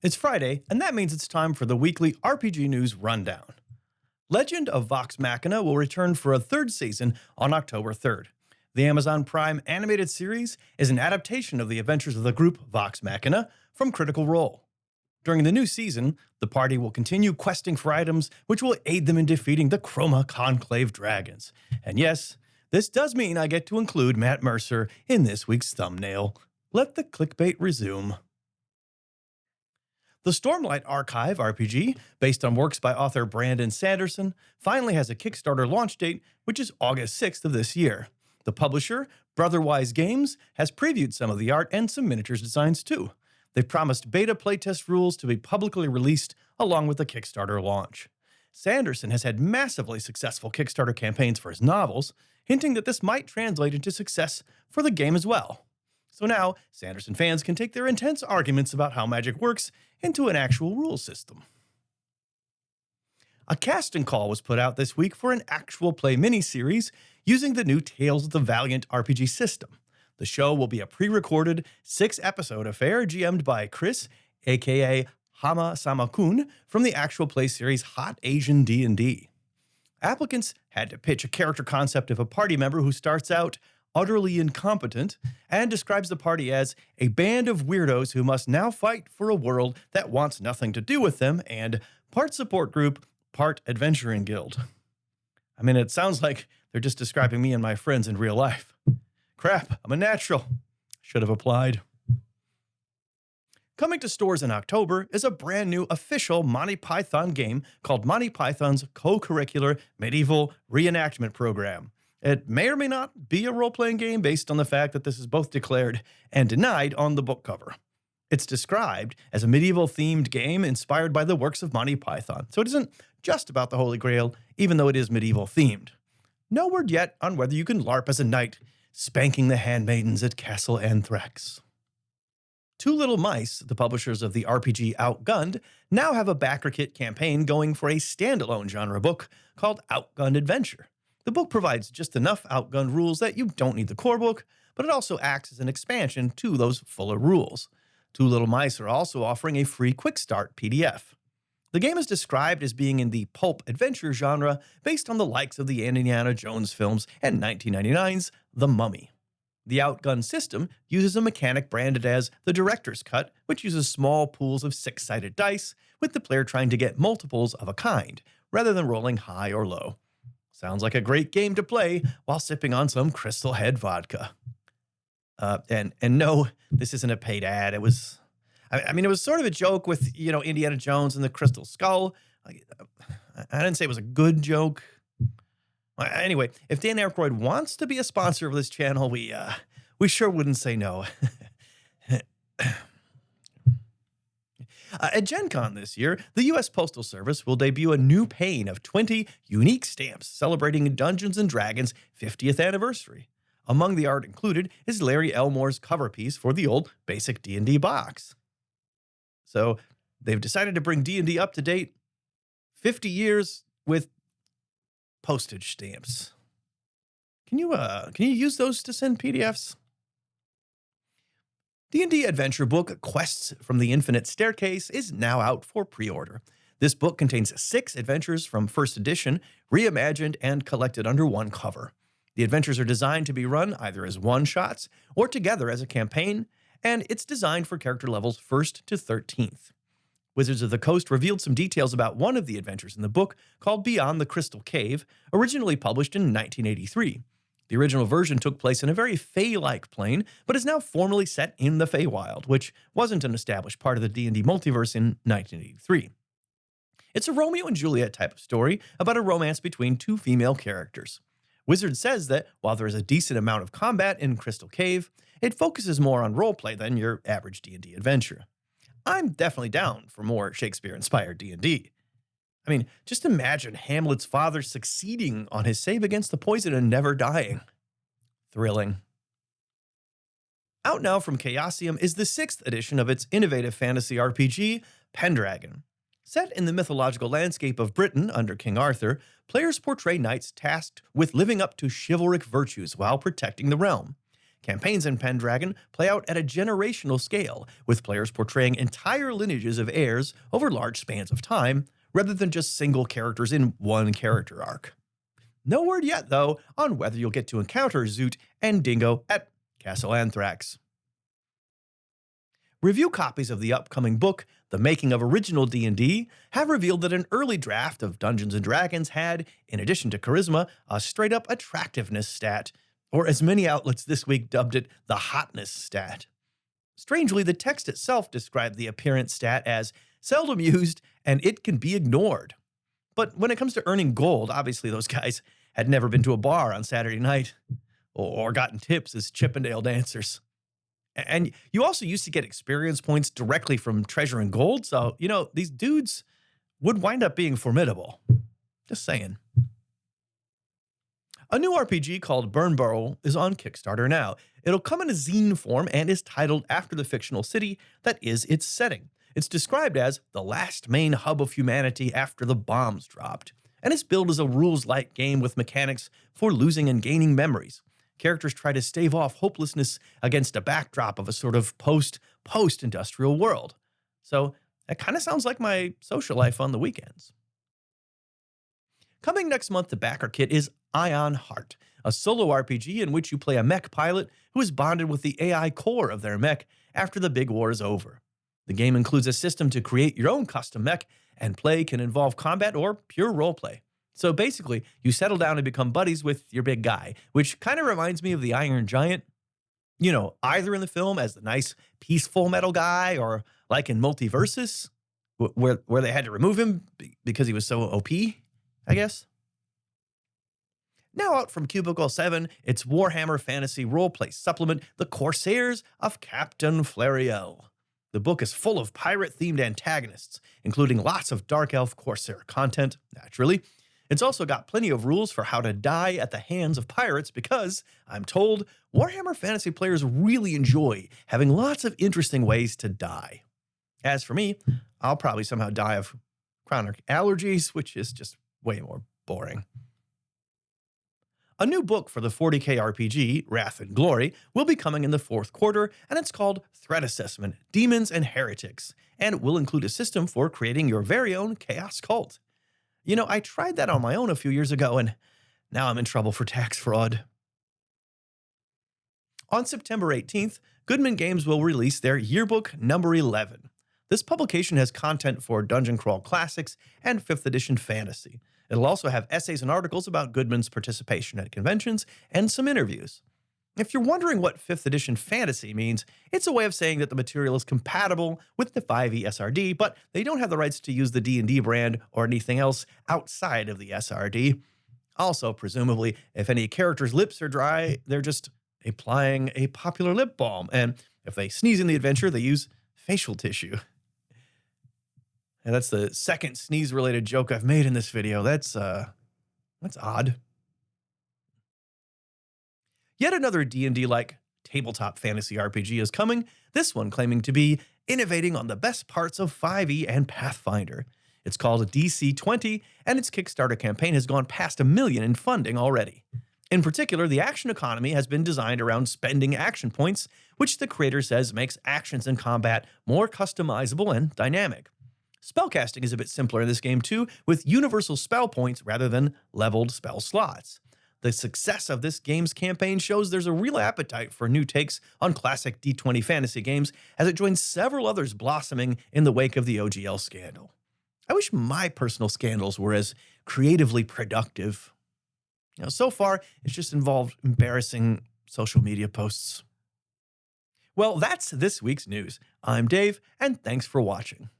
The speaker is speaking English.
It's Friday, and that means it's time for the weekly RPG News Rundown. Legend of Vox Machina will return for a third season on October 3rd. The Amazon Prime animated series is an adaptation of the adventures of the group Vox Machina from Critical Role. During the new season, the party will continue questing for items which will aid them in defeating the Chroma Conclave dragons. And yes, this does mean I get to include Matt Mercer in this week's thumbnail. Let the clickbait resume. The Stormlight Archive RPG, based on works by author Brandon Sanderson, finally has a Kickstarter launch date, which is August 6th of this year. The publisher, Brotherwise Games, has previewed some of the art and some miniatures designs too. They've promised beta playtest rules to be publicly released along with the Kickstarter launch. Sanderson has had massively successful Kickstarter campaigns for his novels, hinting that this might translate into success for the game as well. So now, Sanderson fans can take their intense arguments about how magic works into an actual rule system. A casting call was put out this week for an actual play miniseries using the new Tales of the Valiant RPG system. The show will be a pre-recorded 6-episode affair GM'd by Chris, aka Hama Samakun, from the actual play series Hot Asian D&D. Applicants had to pitch a character concept of a party member who starts out utterly incompetent and describes the party as a band of weirdos who must now fight for a world that wants nothing to do with them and part support group, part adventuring guild. I mean, it sounds like they're just describing me and my friends in real life. Crap, I'm a natural. Should have applied. Coming to stores in October is a brand new official Monty Python game called Monty Python's Co-Curricular Medieval Reenactment Program. It may or may not be a role-playing game based on the fact that this is both declared and denied on the book cover. It's described as a medieval-themed game inspired by the works of Monty Python, so it isn't just about the Holy Grail, even though it is medieval-themed. No word yet on whether you can LARP as a knight, spanking the handmaidens at Castle Anthrax. Two Little Mice, the publishers of the RPG Outgunned, now have a Backerkit campaign going for a standalone genre book called Outgunned Adventure. The book provides just enough Outgunned rules that you don't need the core book, but it also acts as an expansion to those fuller rules. Two Little Mice are also offering a free Quick Start PDF. The game is described as being in the pulp adventure genre based on the likes of the Indiana Jones films and 1999's The Mummy. The Outgunned system uses a mechanic branded as the Director's Cut, which uses small pools of 6-sided dice, with the player trying to get multiples of a kind, rather than rolling high or low. Sounds like a great game to play while sipping on some Crystal Head vodka. And no, this isn't a paid ad. It was sort of a joke with, Indiana Jones and the Crystal Skull. I didn't say it was a good joke. Anyway, if Dan Aykroyd wants to be a sponsor of this channel, we sure wouldn't say no. At Gen Con this year, the U.S. Postal Service will debut a new pane of 20 unique stamps celebrating Dungeons & Dragons' 50th anniversary. Among the art included is Larry Elmore's cover piece for the old basic D&D box. So they've decided to bring D&D up to date 50 years with postage stamps. Can you use those to send PDFs? D&D adventure book Quests from the Infinite Staircase is now out for pre-order. This book contains 6 adventures from first edition, reimagined and collected under one cover. The adventures are designed to be run either as one-shots or together as a campaign, and it's designed for character levels 1st to 13th. Wizards of the Coast revealed some details about one of the adventures in the book called Beyond the Crystal Cave, originally published in 1983. The original version took place in a very Fey-like plane, but is now formally set in the Feywild, which wasn't an established part of the D&D multiverse in 1983. It's a Romeo and Juliet type of story about a romance between 2 female characters. Wizard says that while there is a decent amount of combat in Crystal Cave, it focuses more on roleplay than your average D&D adventure. I'm definitely down for more Shakespeare-inspired D&D. I mean, just imagine Hamlet's father succeeding on his save against the poison and never dying. Thrilling. Out now from Chaosium is the 6th edition of its innovative fantasy RPG, Pendragon. Set in the mythological landscape of Britain under King Arthur, players portray knights tasked with living up to chivalric virtues while protecting the realm. Campaigns in Pendragon play out at a generational scale, with players portraying entire lineages of heirs over large spans of time, rather than just single characters in one character arc. No word yet, though, on whether you'll get to encounter Zoot and Dingo at Castle Anthrax. Review copies of the upcoming book, The Making of Original D&D, have revealed that an early draft of Dungeons & Dragons had, in addition to charisma, a straight-up attractiveness stat, or as many outlets this week dubbed it, the hotness stat. Strangely, the text itself described the appearance stat as seldom used and it can be ignored. But when it comes to earning gold, obviously those guys had never been to a bar on Saturday night or gotten tips as Chippendale dancers. And you also used to get experience points directly from treasure and gold, so, these dudes would wind up being formidable. Just saying. A new RPG called Burnborough is on Kickstarter now. It'll come in a zine form and is titled after the fictional city that is its setting. It's described as the last main hub of humanity after the bombs dropped, and it's billed as a rules-light game with mechanics for losing and gaining memories. Characters try to stave off hopelessness against a backdrop of a sort of post-industrial world. So that kind of sounds like my social life on the weekends. Coming next month to Backerkit is Ion Heart, a solo RPG in which you play a mech pilot who is bonded with the AI core of their mech after the big war is over. The game includes a system to create your own custom mech, and play can involve combat or pure roleplay. So basically, you settle down and become buddies with your big guy, which kind of reminds me of the Iron Giant. Either in the film as the nice, peaceful metal guy, or like in Multiversus, where they had to remove him because he was so OP, I guess. Now out from Cubicle 7, it's Warhammer Fantasy Roleplay Supplement, The Corsairs of Captain Flariel. The book is full of pirate-themed antagonists, including lots of Dark Elf Corsair content, naturally. It's also got plenty of rules for how to die at the hands of pirates because, I'm told, Warhammer Fantasy players really enjoy having lots of interesting ways to die. As for me, I'll probably somehow die of chronic allergies, which is just way more boring. A new book for the 40K RPG, Wrath and Glory, will be coming in the fourth quarter, and it's called Threat Assessment, Demons and Heretics, and will include a system for creating your very own chaos cult. I tried that on my own a few years ago, and now I'm in trouble for tax fraud. On September 18th, Goodman Games will release their Yearbook number 11. This publication has content for Dungeon Crawl Classics and 5th Edition Fantasy. It'll also have essays and articles about Goodman's participation at conventions and some interviews. If you're wondering what 5th Edition Fantasy means, it's a way of saying that the material is compatible with the 5e SRD, but they don't have the rights to use the D&D brand or anything else outside of the SRD. Also, presumably, if any characters' lips are dry, they're just applying a popular lip balm, and if they sneeze in the adventure, they use facial tissue. And that's the second sneeze-related joke I've made in this video. That's odd. Yet another D&D-like tabletop fantasy RPG is coming, this one claiming to be innovating on the best parts of 5e and Pathfinder. It's called DC20, and its Kickstarter campaign has gone past $1 million in funding already. In particular, the action economy has been designed around spending action points, which the creator says makes actions in combat more customizable and dynamic. Spellcasting is a bit simpler in this game too, with universal spell points rather than leveled spell slots. The success of this game's campaign shows there's a real appetite for new takes on classic D20 fantasy games, as it joins several others blossoming in the wake of the OGL scandal. I wish my personal scandals were as creatively productive. So far, it's just involved embarrassing social media posts. Well, that's this week's news. I'm Dave, and thanks for watching.